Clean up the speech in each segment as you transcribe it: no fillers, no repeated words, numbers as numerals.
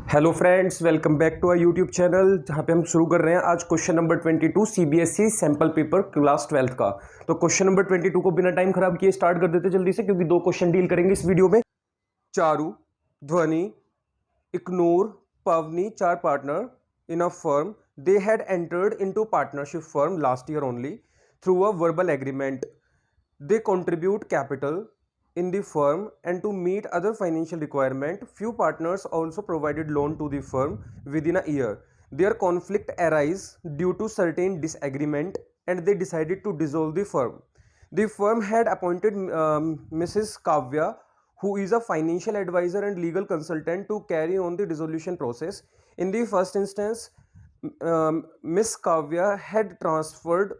Hello friends, welcome back to our YouTube channel जहां पे हम शुरू कर रहे हैं आज question number 22 CBSE sample paper class 12th का। तो क्वेश्चन नंबर 22 को बिना टाइम खराब किए स्टार्ट कर देते जल्दी से, क्योंकि दो क्वेश्चन डील करेंगे इस वीडियो में। चारू, ध्वनि, इकनूर, पवनी, चार partner in a firm. They had entered into partnership firm last year only through a verbal agreement. They contribute capital in the firm, and to meet other financial requirement, few partners also provided loan to the firm within a year. Their conflict arise due to certain disagreement, and they decided to dissolve the firm. The firm had appointed Mrs. Kavya, who is a financial advisor and legal consultant, to carry on the dissolution process. In the first instance, Miss Kavya had transferred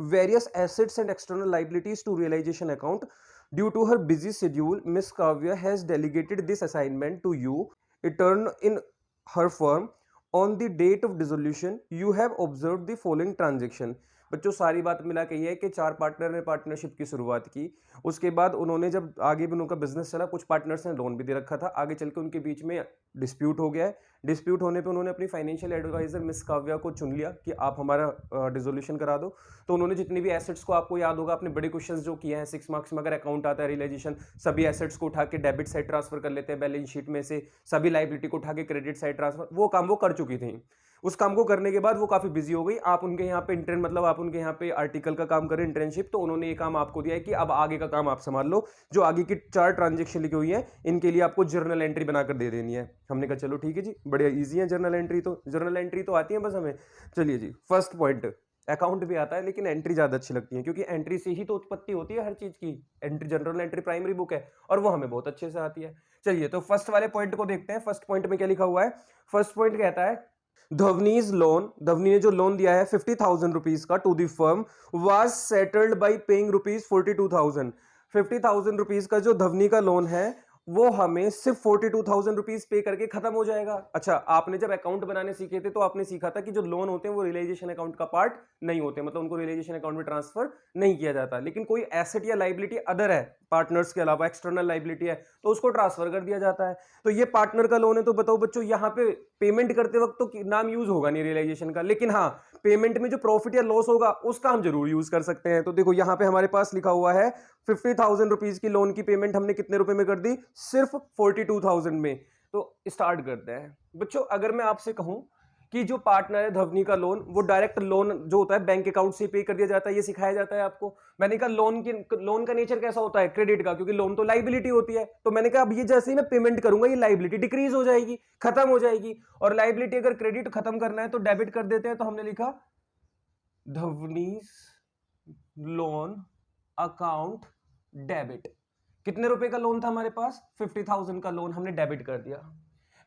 various assets and external liabilities to realization account. Due to her busy schedule, Miss Kavya has delegated this assignment to you. Return in her firm on the date of dissolution. You have observed the following transaction. बच्चों सारी बात मिला के ये है कि चार partner ने पार्टनरशिप की शुरुआत की। उसके बाद उन्होंने जब आगे भी उनका बिजनेस चला, कुछ पार्टनर्स ने लोन भी दे रखा था, आगे चल के उनके बीच में डिस्प्यूट हो गया है। डिस्प्यूट होने पे उन्होंने अपनी फाइनेंशियल एडवाइजर मिस काव्या को चुन लिया कि आप हमारा डिसोल्यूशन करा दो। तो उन्होंने जितनी भी एसेट्स को, आपको याद होगा आपने बड़े क्वेश्चंस जो किए हैं 6 मार्क्स में, अगर अकाउंट आता है रियलाइजेशन, सभी एसेट्स को उठा के डेबिट साइड ट्रांसफर कर लेते हैं बैलेंस शीट में से, सभी लाइबिलिटी को उठा के क्रेडिट साइड ट्रांसफर, वो काम वो कर चुकी थी। उस काम को करने के बाद वो काफी बिजी हो गई। आप उनके यहाँ पे इंटर्न, मतलब आप उनके यहाँ पे आर्टिकल का काम करें, इंटर्नशिप, तो उन्होंने ये काम आपको दिया है कि अब आगे का काम आप संभाल लो। जो आगे की 4 ट्रांजेक्शन लिखी हुई है इनके लिए आपको जर्नल एंट्री बनाकर दे देनी है। हमने कहा चलो ठीक है जी, बढ़िया इजी है जर्नल एंट्री, तो जर्नल एंट्री तो आती है बस हमें। चलिए जी, फर्स्ट पॉइंट, अकाउंट भी आता है लेकिन एंट्री ज्यादा अच्छी लगती है, क्योंकि एंट्री से ही तो उत्पत्ति होती है हर चीज की। Entry, general entry primary book है और वो हमें बहुत अच्छे से आती है। चलिए तो फर्स्ट वाले पॉइंट को देखते हैं। फर्स्ट पॉइंट में क्या लिखा हुआ है? फर्स्ट पॉइंट कहता है धवनीज लोन, धवनी ने जो लोन दिया है 50,000 रुपीज का to the firm, was settled by paying rupees 42,000। 50,000 rupees का जो धवनी का लोन है वो हमें सिर्फ 42,000 रुपीज पे करके खत्म हो जाएगा। अच्छा, आपने जब अकाउंट बनाने सीखे थे तो आपने सीखा था कि जो लोन होते हैं वो रियलाइजेशन अकाउंट का पार्ट नहीं होते, मतलब उनको रियलाइजेशन अकाउंट में ट्रांसफर नहीं किया जाता। लेकिन कोई एसेट या लाइबिलिटी अदर है पार्टनर्स के अलावा, एक्सटर्नल लाइबिलिटी है, तो उसको ट्रांसफर कर दिया जाता है। तो ये पार्टनर का लोन है। तो बताओ बच्चों, यहाँ पे पेमेंट करते वक्त तो नाम यूज होगा नहीं रियलाइजेशन का, लेकिन हाँ पेमेंट में जो प्रॉफिट या लॉस होगा उसका हम जरूर यूज कर सकते हैं। तो देखो यहाँ पे हमारे पास लिखा हुआ है 50,000 रुपीज की लोन की पेमेंट हमने कितने रुपए में कर दी? सिर्फ 42,000 में। तो स्टार्ट करते हैं बच्चों। अगर मैं आपसे कहूं कि जो पार्टनर है धवनी का लोन, वो डायरेक्ट लोन जो होता है बैंक अकाउंट से पे कर दिया जाता है, ये सिखाया जाता है आपको। मैंने कहा लोन का नेचर कैसा होता है? क्रेडिट का, क्योंकि लोन तो लाइबिलिटी होती है। तो मैंने कहा अब ये जैसे ही मैं पेमेंट करूंगा ये लाइबिलिटी डिक्रीज हो जाएगी, खत्म हो जाएगी। और लाइबिलिटी अगर क्रेडिट खत्म करना है तो डेबिट कर देते हैं। तो हमने लिखा धवनीज लोन अकाउंट डेबिट। कितने रुपए का लोन था हमारे पास? 50,000 का लोन हमने डेबिट कर दिया।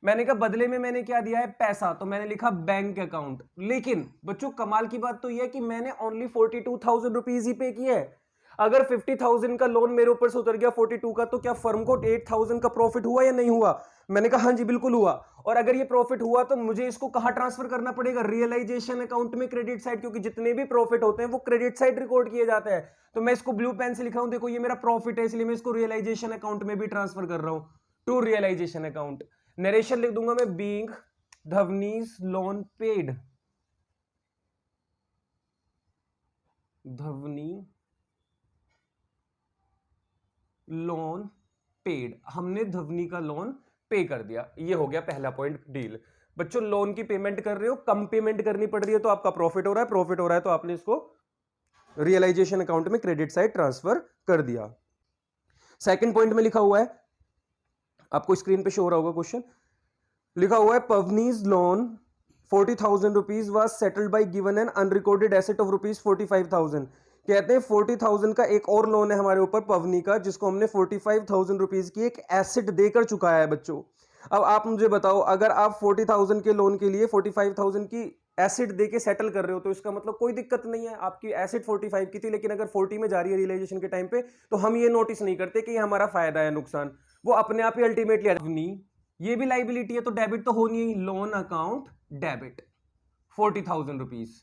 मैंने कहा बदले में मैंने क्या दिया है? पैसा। तो मैंने लिखा बैंक अकाउंट। लेकिन बच्चों कमाल की बात तो यह है कि मैंने ओनली 42,000 रुपीज ही पे किए हैं। अगर 50,000 का लोन मेरे ऊपर से उतर गया 42 का, तो क्या फर्म को 8,000 का प्रॉफिट हुआ या नहीं हुआ? मैंने कहा हाँ जी बिल्कुल हुआ। और अगर ये प्रॉफिट हुआ तो मुझे इसको कहां ट्रांसफर करना पड़ेगा? रियलाइजेशन अकाउंट में, क्रेडिट साइड, क्योंकि जितने भी प्रॉफिट होते हैं वो क्रेडिट साइड रिकॉर्ड किए जाते हैं। तो मैं इसको ब्लू पेन से लिखा हूं, देखो ये मेरा प्रॉफिट है, इसलिए मैं इसको रियलाइजेशन अकाउंट में भी ट्रांसफर कर रहा हूं, टू रियलाइजेशन अकाउंट। नरेशन लिख दूंगा मैं, being Dhwani's loan paid, Dhwani loan paid, हमने धवनी का लोन पे कर दिया। ये हो गया पहला पॉइंट, डील। बच्चों लोन की पेमेंट कर रहे हो, कम पेमेंट करनी पड़ रही है तो आपका प्रॉफिट हो रहा है, प्रॉफिट हो रहा है तो आपने इसको रियलाइजेशन अकाउंट में क्रेडिट साइड ट्रांसफर कर दिया। सेकंड पॉइंट में लिखा हुआ है, आपको स्क्रीन पे शो हो रहा होगा क्वेश्चन, लिखा हुआ है Pawani's loan 40,000 rupees was settled by given an unrecorded asset of rupees 45,000। कहते हैं 40,000 का एक और लोन है हमारे ऊपर पवनी का, जिसको हमने 45,000 रुपीज की एक एसेट देकर चुकाया है बच्चों। अब आप मुझे बताओ, अगर आप 40,000 के लोन के लिए 45,000 की एसेट देके सेटल कर रहे हो तो इसका मतलब कोई दिक्कत नहीं है, आपकी एसेट 45 की थी, लेकिन अगर 40 में जा रही है रियलाइजेशन के टाइम पे, तो हम ये नोटिस नहीं करते कि ये हमारा फायदा है नुकसान, वो अपने आप ही अल्टीमेटली। ये भी लाइबिलिटी है तो डेबिट तो होनी ही, लोन अकाउंट डेबिट 40,000 रुपीज।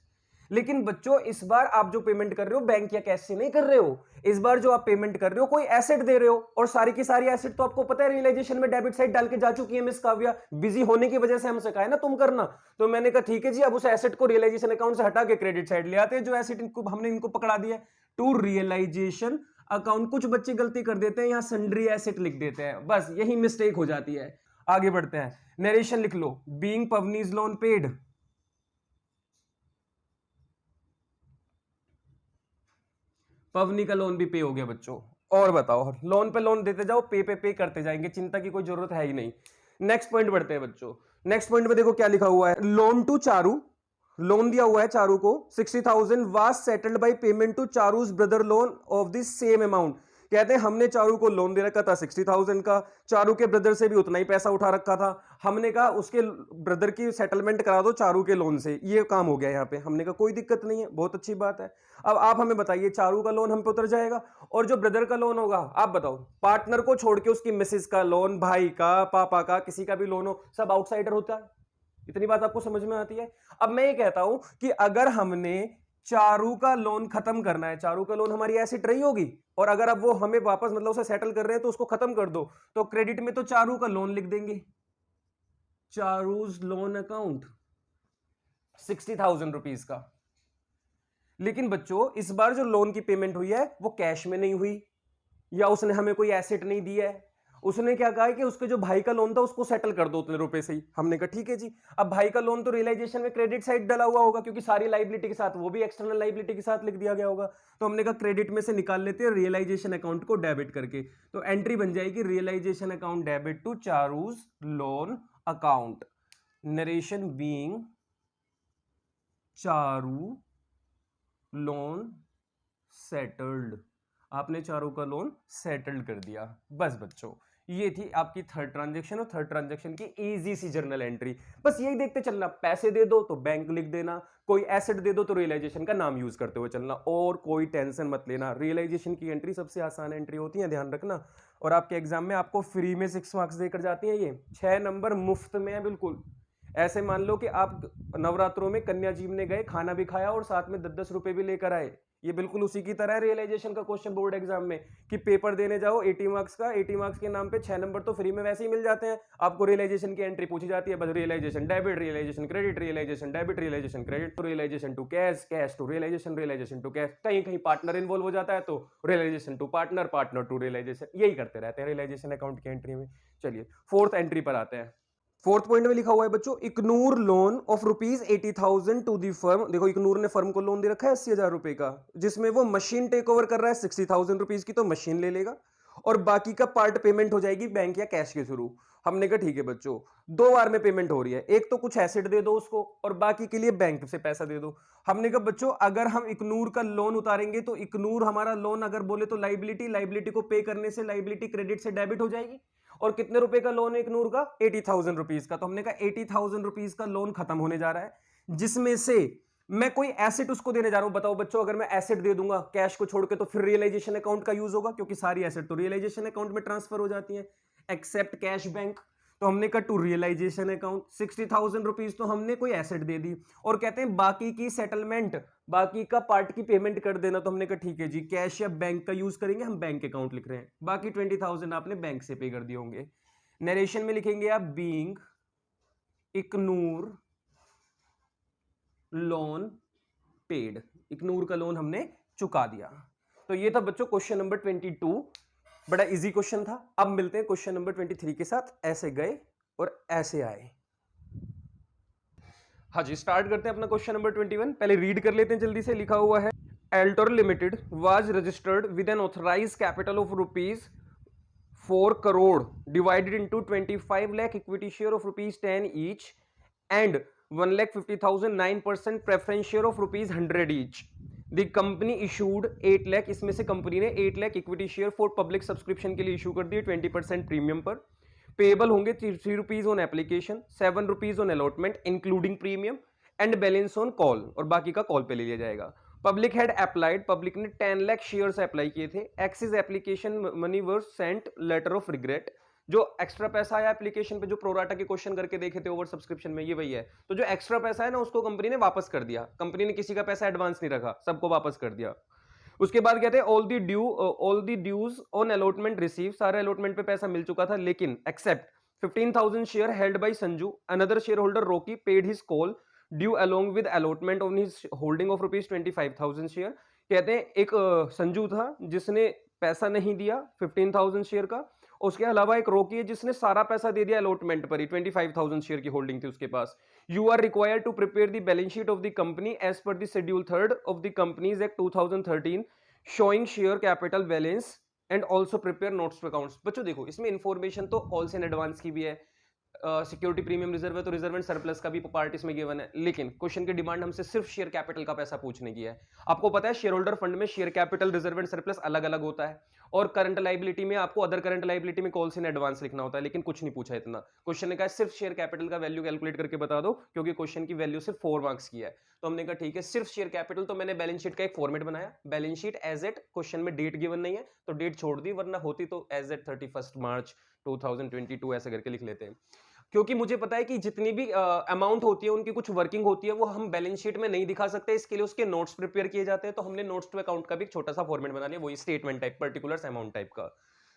लेकिन बच्चों इस बार आप जो पेमेंट कर रहे हो बैंक या कैश से नहीं कर रहे हो, इस बार जो आप पेमेंट कर रहे हो कोई एसेट दे रहे हो, और सारी की सारी एसेट तो आपको पता है रियलाइजेशन में डेबिट साइड डाल के जा चुकी है मिस काव्या, बिजी होने की वजह से हमसे कहा है ना तुम करना। तो मैंने कहा ठीक है जी, अब उस एसेट को रियलाइजेशन अकाउंट से हटा के क्रेडिट साइड ले आते हैं, जो एसेट हमने इनको पकड़ा दिया टू रियलाइजेशन अकाउंट। कुछ बच्चे गलती कर देते हैं, यहां सन्ड्री एसेट लिख देते हैं, बस यही मिस्टेक हो जाती है। आगे बढ़ते हैं, नरेशन लिख लो, बीइंग पवनीज लोन पेड, पवनी का लोन भी पे हो गया बच्चों। और बताओ, लोन पे लोन देते जाओ, पे करते जाएंगे, चिंता की कोई जरूरत है ही नहीं। नेक्स्ट पॉइंट बढ़ते हैं बच्चों। नेक्स्ट पॉइंट में देखो क्या लिखा हुआ है, लोन टू चारू, लोन दिया हुआ है चारू को 60,000 was settled by payment to Charu's brother loan of the same amount. कहते हैं हमने चारू को लोन दे रखा था 60,000 का, चारू के ब्रदर से भी उतना ही पैसा उठा रखा था, हमने कहा उसके ब्रदर की सेटलमेंट करा दो चारू के लोन से, ये काम हो गया यहाँ पे। हमने कहा कोई दिक्कत नहीं है, बहुत अच्छी बात है। अब आप हमें बताइए, चारू का लोन हम पे उतर जाएगा, और जो ब्रदर का लोन होगा, आप बताओ, पार्टनर को छोड़ के उसकी मिसेस का लोन, भाई का, पापा का, किसी का भी लोन हो, सब आउटसाइडर होता है। इतनी बात आपको समझ में आती है। अब मैं ये कहता हूं कि अगर हमने चारू का लोन खत्म करना है, चारू का लोन हमारी एसेट रही होगी, और अगर अब वो हमें वापस मतलब उसे सेटल कर रहे हैं तो उसको खत्म कर दो, तो क्रेडिट में तो चारू का लोन लिख देंगे, चारूज लोन अकाउंट 60,000 रुपीज का। लेकिन बच्चों इस बार जो लोन की पेमेंट हुई है वो कैश में नहीं हुई, या उसने हमें कोई एसेट नहीं दिया है, उसने क्या कहा है कि उसके जो भाई का लोन था उसको सेटल कर दो उतने रुपए से ही। हमने कहा ठीक है जी। अब भाई का लोन तो रियलाइजेशन में क्रेडिट साइड डला हुआ होगा, क्योंकि सारी लाइबिलिटी के साथ, वो भी एक्सटर्नल लाइबिलिटी के साथ लिख दिया गया होगा, तो हमने कहा क्रेडिट में से निकाल लेते हैं रियलाइजेशन अकाउंट को डेबिट करके। तो एंट्री बन जाएगी realisation account debit to Charu's loan account, narration being Charu loan settled, आपने चारों का लोन सेटल्ड कर दिया। बस बच्चों ये थी आपकी थर्ड ट्रांजैक्शन, और थर्ड ट्रांजैक्शन की इजी सी जर्नल एंट्री। बस यही देखते चलना, पैसे दे दो तो बैंक लिख देना, कोई एसेट दे दो तो रियलाइजेशन का नाम यूज करते हुए चलना, और कोई टेंशन मत लेना। रियलाइजेशन की एंट्री सबसे आसान एंट्री होती है, ध्यान रखना। और आपके एग्जाम में आपको फ्री में 6 मार्क्स देकर जाती है, ये 6 नंबर मुफ्त में है बिल्कुल। ऐसे मान लो कि आप नवरात्रों में कन्या जीवने गए, खाना भी खाया और साथ में 10-10 रुपए भी लेकर आए, ये बिल्कुल उसी की तरह है रियलाइजेशन का क्वेश्चन बोर्ड एग्जाम में, कि पेपर देने जाओ 80 मार्क्स का, 80 मार्क्स के नाम पे 6 नंबर तो फ्री में वैसे ही मिल जाते हैं। आपको रियलाइजेशन की एंट्री पूछी जाती है, बस realisation debit, realisation credit, realisation debit, realisation credit, तो realisation to cash, cash to realisation, realisation to cash, कहीं कहीं पार्टनर इन्वॉल्व हो जाता है तो realisation to partner, partner to realisation, यही करते रहते हैं रियलाइजेशन अकाउंट की एंट्री में। चलिए फोर्थ एंट्री पर आते हैं। फोर्थ पॉइंट में लिखा हुआ है बच्चों, ignore loan of rupees 80,000 to the firm. देखो इग्नोर ने फर्म को लोन दे रखा है 80,000 रुपए का, जिसमें वो मशीन टेक ओवर कर रहा है 60,000 रुपीज की, तो मशीन ले लेगा, और बाकी का पार्ट पेमेंट हो जाएगी बैंक या कैश के थ्रू। हमने कहा ठीक है बच्चों, 2 बार में पेमेंट हो रही है, एक तो कुछ एसेट दे दो उसको, और बाकी के लिए बैंक से पैसा दे दो। हमने कहा बच्चों अगर हम इग्नोर का लोन उतारेंगे तो इग्नोर हमारा लोन अगर बोले तो लाइबिलिटी, लाइबिलिटी को पे करने से लाइबिलिटी क्रेडिट से डेबिट हो जाएगी। और कितने रुपए का लोन है इग्नोर का, 80,000 रुपीज का। तो हमने कहा 80,000 रुपीज का लोन खत्म होने जा रहा है, जिसमें से मैं कोई एसेट उसको देने जा रहा हूं। बताओ बच्चों, अगर मैं एसेट दे दूंगा कैश को छोड़ के, तो फिर रियलाइजेशन अकाउंट का यूज होगा, क्योंकि सारी एसेट तो रियलाइजेशन अकाउंट में ट्रांसफर हो जाती है एक्सेप्ट कैश बैंक। तो हमने कहा टू रियलाइजेशन अकाउंट 60,000 रुपीज तो हमने कोई एसेट दे दी, और कहते हैं बाकी की सेटलमेंट, बाकी का पार्ट की पेमेंट कर देना। तो हमने कहा ठीक है जी, कैश या बैंक का यूज करेंगे, हम बैंक अकाउंट लिख रहे हैं, बाकी 20,000 आपने बैंक से पे कर दिए होंगे। नरेशन में लिखेंगे आप being ignore loan paid, ignore का लोन हमने चुका दिया। तो ये था बच्चों क्वेश्चन नंबर 22, बड़ा इजी क्वेश्चन था। अब मिलते हैं क्वेश्चन नंबर 23 के साथ। ऐसे गए और ऐसे आए। हाँ जी, स्टार्ट करते हैं अपना क्वेश्चन नंबर 21। पहले रीड कर लेते हैं जल्दी से। लिखा हुआ है, alter limited was registered with an authorised capital of rupees 4 crore divided into 25 lakh equity share of rupees 10 each and 1,50,000 9% preference share of rupees 100 each. The company issued 8 lakh, इसमें से कंपनी ने 8 lakh equity share for public subscription के लिए issue कर दिए 20% premium पर। Payable होंगे 3 rupees on application, 7 rupees on allotment including premium, and balance on call, और बाकी का कॉल पे ले लिया जाएगा। पब्लिक हैड अप्लाइड, पब्लिक ने 10 लाख शेयर्स अप्लाई किए थे। Excess application money were sent letter of regret, जो एक्स्ट्रा पैसा आया एप्लीकेशन पे, जो प्रोराटा के क्वेश्चन करके देखे थे ओवर सब्सक्रिप्शन में, ये वही है। तो जो एक्स्ट्रा पैसा है ना, उसको कंपनी ने वापस कर दिया। कंपनी ने किसी का पैसा एडवांस नहीं रखा, सबको वापस कर दिया। उसके बाद कहते हैं all the dues on allotment receive, सारे अलॉटमेंट पे पैसा मिल चुका था, लेकिन except 15,000 share held by Sanju, another share holder Rocky paid his call due along with allotment on his holding of rupees 25,000 share. कहते हैं एक संजू था जिसने पैसा नहीं दिया 15,000 शेयर का, उसके अलावा एक रोकी है जिसने सारा पैसा दे दिया अलॉटमेंट पर ही, 25,000 शेयर की होल्डिंग थी उसके पास। You are required to prepare the balance sheet of the company as per the schedule 3 of the Companies Act 2013 showing share capital balance and also prepare notes to accounts. बच्चों देखो, इसमें information तो calls in advance की भी है, security premium reserve है तो reserve and surplus का भी पार्ट इसमें गिवन है, लेकिन क्वेश्चन की डिमांड हमसे सिर्फ शेयर कैपिटल का पैसा पूछने की है। आपको पता है शेयर होल्डर फंड में share capital, reserve and surplus अलग अलग होता है, और करंट लाइबिलिटी में आपको अदर करंट लाइबिलिटी में कॉल्स इन एडवांस लिखना होता है, लेकिन कुछ नहीं पूछा इतना। क्वेश्चन ने कहा सिर्फ शेयर कैपिटल का वैल्यू कैलकुलेट करके बता दो, क्योंकि क्वेश्चन की वैल्यू सिर्फ 4 मार्क्स की है। तो हमने कहा ठीक है, सिर्फ शेयर कैपिटल। तो मैंने बैलेंस शीट का एक फॉर्मेट बनाया, balance sheet as at, question में डेट गिवन नहीं है तो डेट छोड़ दी, वरना होती तो एज एट 31 मार्च 2022 ऐसे करके लिख लेते हैं। क्योंकि मुझे पता है कि जितनी भी अमाउंट होती है उनकी कुछ वर्किंग होती है, वो हम बैलेंस शीट में नहीं दिखा सकते, इसके लिए उसके नोट्स प्रिपेयर किए जाते हैं। तो हमने नोट्स टू अकाउंट का भी एक छोटा सा फॉर्मेट बना लिया, वही statement type, particulars amount type का।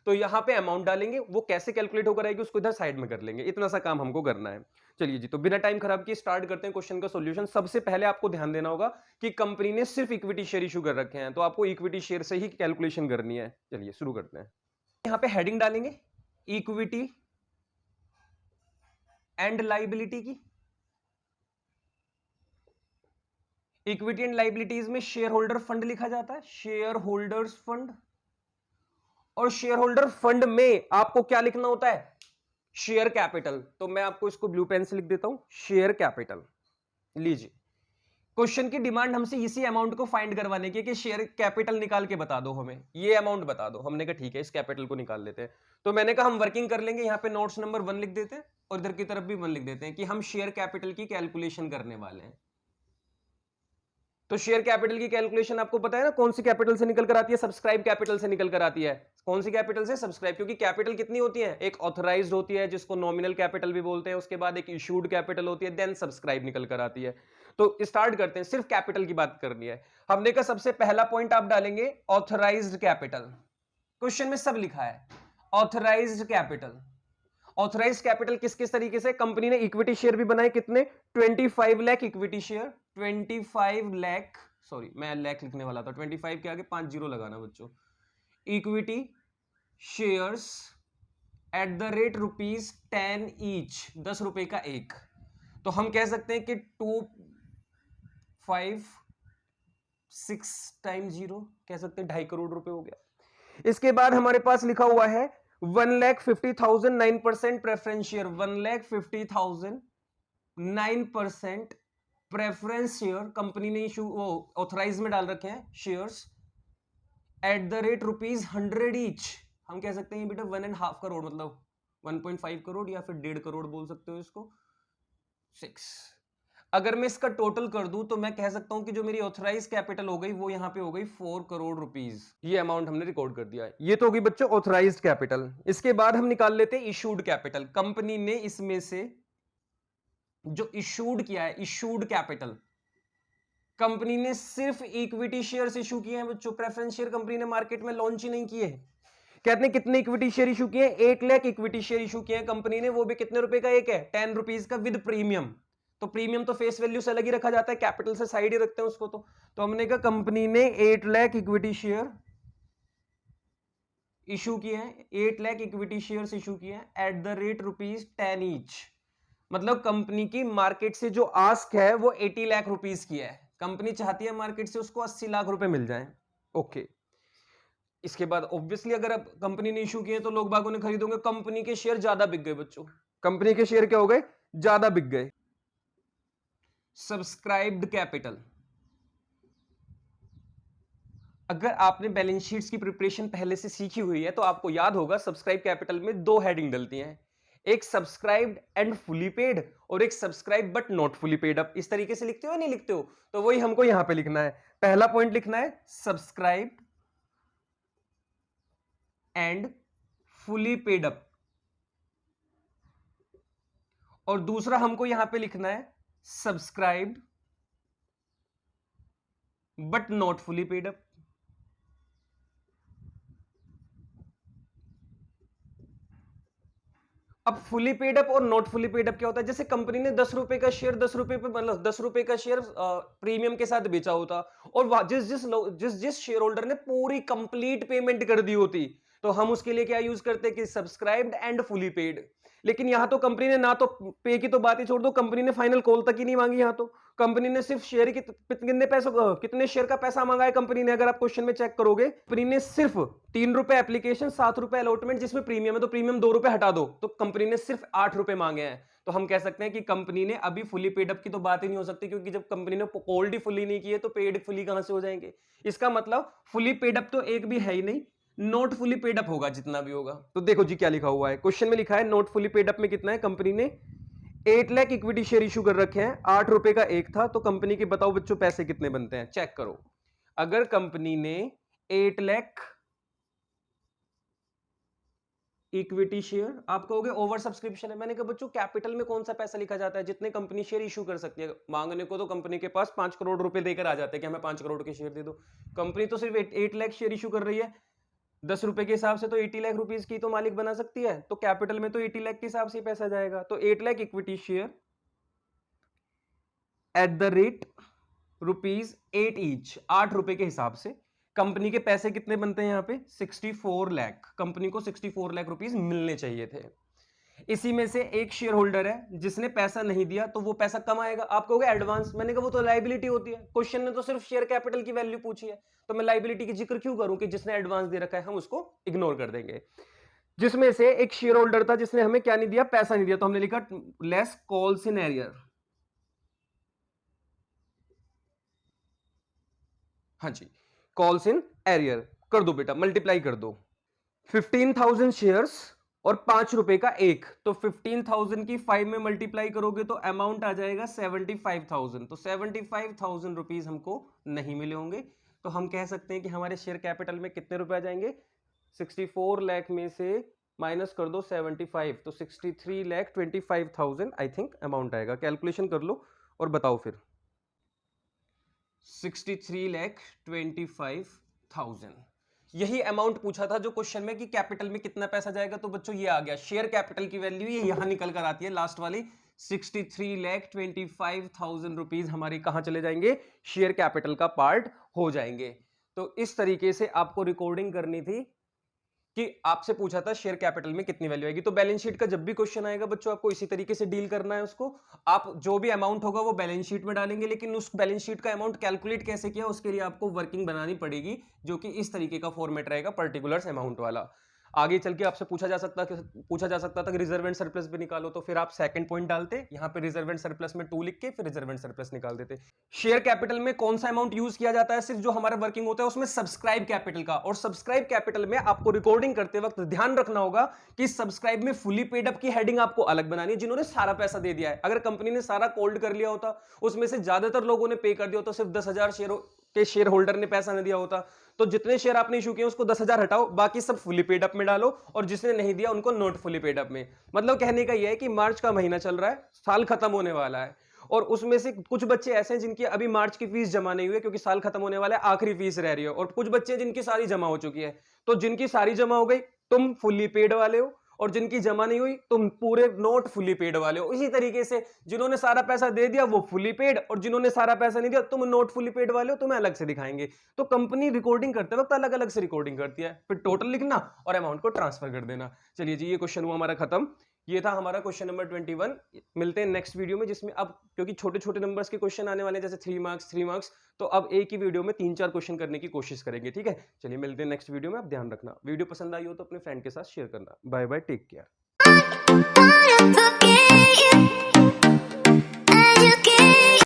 तो यहाँ पे अमाउंट डालेंगे, वो कैसे कैलकुलेट होकर आएगी उसको इधर साइड में कर लेंगे, इतना सा काम हमको करना है। चलिए जी, तो बिना टाइम खराब किए स्टार्ट करते हैं क्वेश्चन का सॉल्यूशन। सबसे पहले आपको ध्यान देना होगा कि कंपनी ने सिर्फ इक्विटी शेयर इशू कर रखे हैं, तो आपको इक्विटी शेयर से ही कैलकुलेशन करनी है। चलिए शुरू करते हैं। यहाँ पे हेडिंग डालेंगे इक्विटी एंड लाइबिलिटी की। इक्विटी एंड लाइबिलिटीज में शेयर होल्डर फंड लिखा जाता है, शेयर होल्डर्स फंड। और शेयर होल्डर फंड में आपको क्या लिखना होता है? Share capital. तो मैं आपको इसको ब्लू पेन से लिख देता हूं, शेयर कैपिटल। लीजिए, क्वेश्चन की डिमांड हमसे इसी अमाउंट को फाइंड करवाने की कि शेयर कैपिटल निकाल के बता दो, हमें ये अमाउंट बता दो। हमने कहा ठीक है, इस कैपिटल को निकाल लेते हैं। तो मैंने कहा हम वर्किंग कर लेंगे, यहां पे नोट्स नंबर 1 लिख देते हैं और इधर की तरफ भी 1 लिख देते हैं कि हम शेयर कैपिटल की कैलकुलेशन करने वाले हैं। तो शेयर कैपिटल की कैलकुलेशन आपको पता है ना, कौन सी कैपिटल से निकल कर आती है? सब्सक्राइब कैपिटल से निकल कर आती है। कौन सी कैपिटल से? सब्सक्राइब। क्योंकि कैपिटल कितनी होती है? एक ऑथराइज्ड होती है जिसको नॉमिनल कैपिटल भी बोलते हैं, उसके बाद एक इशूड कैपिटल होती है, देन सब्सक्राइब निकल कर आती है। तो स्टार्ट करते हैं, सिर्फ कैपिटल की बात करनी है। हमने कहा सबसे पहला पॉइंट आप डालेंगे ऑथराइज्ड कैपिटल। क्वेश्चन में सब लिखा है ऑथराइज्ड कैपिटल। ऑथराइज्ड कैपिटल किस किस तरीके से? कंपनी ने इक्विटी शेयर भी बनाए, कितने? 25 lakh equity share. 25 lakh, sorry मैं लाख लिखने वाला था, 25 के आगे 5 जीरो लगाना बच्चों। Equity shares at the rate ₹10 each, 10 रुपए का एक। तो हम कह सकते हैं कि 256 टाइम्स जीरो, कह सकते हैं 2.5 करोड़ रुपए हो गया। इसके बाद हमारे पास लिखा हुआ है 1,50,000 9% preference share. 1,50,000 9% preference share company ने इशू, वो ऑथराइज में डाल रखे हैं shares, at the rate ₹100 each. हम कह सकते हैं बेटा 1.5 करोड़, मतलब 1.5 करोड़ या फिर 1.5 करोड़ बोल सकते हो इसको। 6, अगर मैं इसका टोटल कर दूं तो मैं कह सकता हूं कि जो मेरी ऑथराइज कैपिटल हो गई वो यहां पे हो गई 4 करोड़ रुपीस। ये अमाउंट हमने रिकॉर्ड कर दिया है। ये तो होगी बच्चों ऑथराइज्ड कैपिटल। इसके बाद हम निकाल लेते हैं इशूड कैपिटल। कंपनी ने इसमें से जो इशूड किया है, इशूड कैपिटल, कंपनी ने सिर्फ इक्विटी शेयर्स इशू किए हैं बच्चों। प्रेफरेंस शेयर कंपनी ने मार्केट में लॉन्च ही नहीं किए। कहते हैं कितने इक्विटी शेयर इशू किए? 1 लाख इक्विटी शेयर इशू किए हैं कंपनी ने, वो भी कितने रुपए का एक है? 10 रुपीज का विद प्रीमियम। तो प्रीमियम तो फेस वैल्यू से अलग ही रखा जाता है, कैपिटल से साइड ही रखते हैं उसको। तो हमने कहा कंपनी ने 8 लाख इक्विटी शेयर इशू किए हैं, 8 लाख इक्विटी शेयर्स इशू किए हैं एट द रेट ₹10 ईच। मतलब कंपनी की मार्केट से जो आस्क है वो 80 लाख रुपीस की है। कंपनी चाहती है मार्केट से उसको 80 लाख रुपए मिल जाए। ओके, इसके बाद ऑब्वियसली अगर अब कंपनी ने इशू किए तो लोग बागों ने खरीदोगे, कंपनी के शेयर ज्यादा बिक गए बच्चों। कंपनी के शेयर क्या हो गए? ज्यादा बिक गए। सब्सक्राइब्ड कैपिटल, अगर आपने बैलेंस शीट्स की प्रिपरेशन पहले से सीखी हुई है तो आपको याद होगा सब्सक्राइब कैपिटल में 2 हेडिंग डलती हैं, एक सब्सक्राइब्ड एंड फुली पेड और एक subscribe but not fully paid. अब इस तरीके से लिखते हो या नहीं लिखते हो? तो वही हमको यहां पे लिखना है। पहला पॉइंट लिखना है subscribed and fully paid up. और दूसरा हमको यहां पे लिखना है subscribed but not fully paid up. अब फुली पेड अप और नॉट फुली पेड अप क्या होता है? जैसे कंपनी ने 10 रुपए का शेयर 10 रुपए पे मतलब 10 रुपए का शेयर प्रीमियम के साथ बेचा होता और जिस शेयर होल्डर ने पूरी कंप्लीट पेमेंट कर दी होती, तो हम उसके लिए क्या यूज करते कि सब्सक्राइब्ड एंड फुली पेड। लेकिन यहां तो कंपनी ने ना तो पे की तो बात ही छोड़ दो, कंपनी ने फाइनल कॉल तक ही नहीं मांगी। यहां तो कंपनी ने सिर्फ शेयर की कितने पैसों कितने शेयर का पैसा मांगा है कंपनी ने, अगर आप क्वेश्चन में चेक करोगे कंपनी ने सिर्फ 3 रुपए एप्लीकेशन 7 रुपए अलॉटमेंट, जिसमें प्रीमियम है तो प्रीमियम 2 रुपए हटा दो, तो कंपनी ने सिर्फ 8 रुपए मांगे हैं। तो हम कह सकते हैं कि कंपनी ने अभी फुली पेड अप की तो बात ही नहीं हो सकती, क्योंकि जब कंपनी ने कॉल्ड ही फुली नहीं की है तो पेड फुली कहां से हो जाएंगे। इसका मतलब फुली पेड अप तो एक भी है ही नहीं, नॉट फुली पेड अप होगा जितना भी होगा। तो देखो जी क्या लिखा हुआ है क्वेश्चन में, लिखा है नॉट फुली पेड अप में कितना है, कंपनी ने 8 लाख इक्विटी शेयर इशू कर रखे हैं, 8 रुपए का एक था, तो कंपनी के बताओ बच्चों पैसे कितने बनते हैं, चेक करो। अगर कंपनी ने 8 लाख इक्विटी शेयर, आप कहोगे ओवर सब्सक्रिप्शन है, मैंने कहा बच्चों कैपिटल में कौन सा पैसा लिखा जाता है, जितने कंपनी शेयर इशू कर सकती है। मांगने को तो कंपनी के पास 5 करोड़ रुपए देकर आ जाते हैं कि हमें 5 करोड़ के शेयर दे दो, कंपनी तो सिर्फ 8 लाख शेयर इशू कर रही है, 10 रुपए के हिसाब से तो 80 लाख रुपीस की तो मालिक बना सकती है, तो कैपिटल में तो 80 लाख के हिसाब से पैसा जाएगा। तो 8 lakh equity share at the rate rupees 8 each, 8 रुपए के हिसाब से कंपनी के पैसे कितने बनते हैं यहाँ पे 64 लाख, कंपनी को 64 लाख रुपीस मिलने चाहिए थे। इसी में से एक शेयर होल्डर है जिसने पैसा नहीं दिया, तो वो पैसा कम आएगा। आप कहोगे एडवांस, मैंने कहा वो तो लायबिलिटी होती है, क्वेश्चन ने तो सिर्फ शेयर कैपिटल की वैल्यू पूछी है, तो मैं लायबिलिटी की जिक्र क्यों करूं कि जिसने एडवांस दे रखा है, हम उसको इग्नोर कर देंगे। जिसमें से एक शेयर होल्डर था जिसने हमें क्या नहीं दिया, पैसा नहीं दिया, तो हमने लिखा लेस कॉल्स इन एरियर। हाँ जी, कॉल्स इन एरियर कर दो बेटा, मल्टीप्लाई कर दो 15,000 शेयर्स और 5 रुपए का एक, तो 15,000 की 5 में मल्टीप्लाई करोगे तो अमाउंट आ जाएगा 75,000, तो 75,000 रुपीज हमको नहीं मिले होंगे। तो हम कह सकते हैं कि हमारे शेयर कैपिटल में कितने रुपए आ जाएंगे, 64 लाख में से माइनस कर दो 75, तो 63,25,000 आई थिंक अमाउंट आएगा। कैलकुलेशन कर लो और बताओ फिर। 63,25,000 यही अमाउंट पूछा था जो क्वेश्चन में कि कैपिटल में कितना पैसा जाएगा, तो बच्चों ये आ गया शेयर कैपिटल की वैल्यू, ये यहां निकल कर आती है लास्ट वाली 63,25,000 रुपीज हमारी कहां चले जाएंगे, शेयर कैपिटल का पार्ट हो जाएंगे। तो इस तरीके से आपको रिकॉर्डिंग करनी थी कि आपसे पूछा था शेयर कैपिटल में कितनी वैल्यू आएगी। तो बैलेंस शीट का जब भी क्वेश्चन आएगा बच्चों आपको इसी तरीके से डील करना है उसको। आप जो भी अमाउंट होगा वो बैलेंस शीट में डालेंगे, लेकिन उस बैलेंस शीट का अमाउंट कैलकुलेट कैसे किया उसके लिए आपको वर्किंग बनानी पड़ेगी, जो कि इस तरीके का फॉर्मेट रहेगा पर्टिकुलर्स अमाउंट वाला। आगे चल के आपसे पूछा जा सकता था कि रिजर्व एंड सरप्लस भी निकालो, तो फिर आप सेकंड पॉइंट डालते, यहाँ पे रिजर्व एंड सरप्लस में 2 लिख के फिर रिजर्व एंड सरप्लस निकाल देते। शेयर कैपिटल में कौन सा अमाउंट यूज किया जाता है, सिर्फ जो हमारा वर्किंग होता है उसमें सब्सक्राइब कैपिटल का। और सब्सक्राइब कैपिटल में आपको रिकॉर्डिंग करते वक्त ध्यान रखना होगा कि सब्सक्राइब में फुली पेड अप की हेडिंग आपको अलग बनानी है, जिन्होंने सारा पैसा दे दिया है। अगर कंपनी ने सारा कोल्ड कर लिया होता, उसमें से ज्यादातर लोगों ने पे कर दिया होता, सिर्फ 10,000 शेयर के शेयर होल्डर ने पैसा नहीं दिया होता, तो जितने शेयर आपने इशू किए उसको 10,000 हटाओ, बाकी सब फुली पेड अप में डालो, और जिसने नहीं दिया उनको नॉट फुली पेड अप में। मतलब कहने का यह है कि मार्च का महीना चल रहा है, साल खत्म होने वाला है, और उसमें से कुछ बच्चे ऐसे हैं जिनकी अभी मार्च की फीस जमा नहीं हुई है क्योंकि साल खत्म होने वाला है, आखिरी फीस रह रही है, और कुछ बच्चे जिनकी सारी जमा हो चुकी है। तो जिनकी सारी जमा हो गई तुम फुली पेड वाले हो, और जिनकी जमा नहीं हुई तुम पूरे नॉट फुली पेड वाले हो। इसी तरीके से जिन्होंने सारा पैसा दे दिया वो फुली पेड, और जिन्होंने सारा पैसा नहीं दिया तुम नॉट फुली पेड वाले हो, तुम्हें अलग से दिखाएंगे। तो कंपनी रिकॉर्डिंग करते वक्त अलग अलग से रिकॉर्डिंग करती है, फिर टोटल लिखना और अमाउंट को ट्रांसफर कर देना। चलिए जी, ये क्वेश्चन हुआ हमारा खत्म। ये था हमारा क्वेश्चन नंबर 21। मिलते हैं नेक्स्ट वीडियो में, जिसमें अब क्योंकि छोटे छोटे नंबर्स के क्वेश्चन आने वाले हैं, जैसे 3 मार्क्स, तो अब एक ही वीडियो में 3-4 क्वेश्चन करने की कोशिश करेंगे। ठीक है, चलिए मिलते हैं नेक्स्ट वीडियो में। आप ध्यान रखना, वीडियो पसंद आई हो तो अपने फ्रेंड के साथ शेयर करना। Bye bye, take care.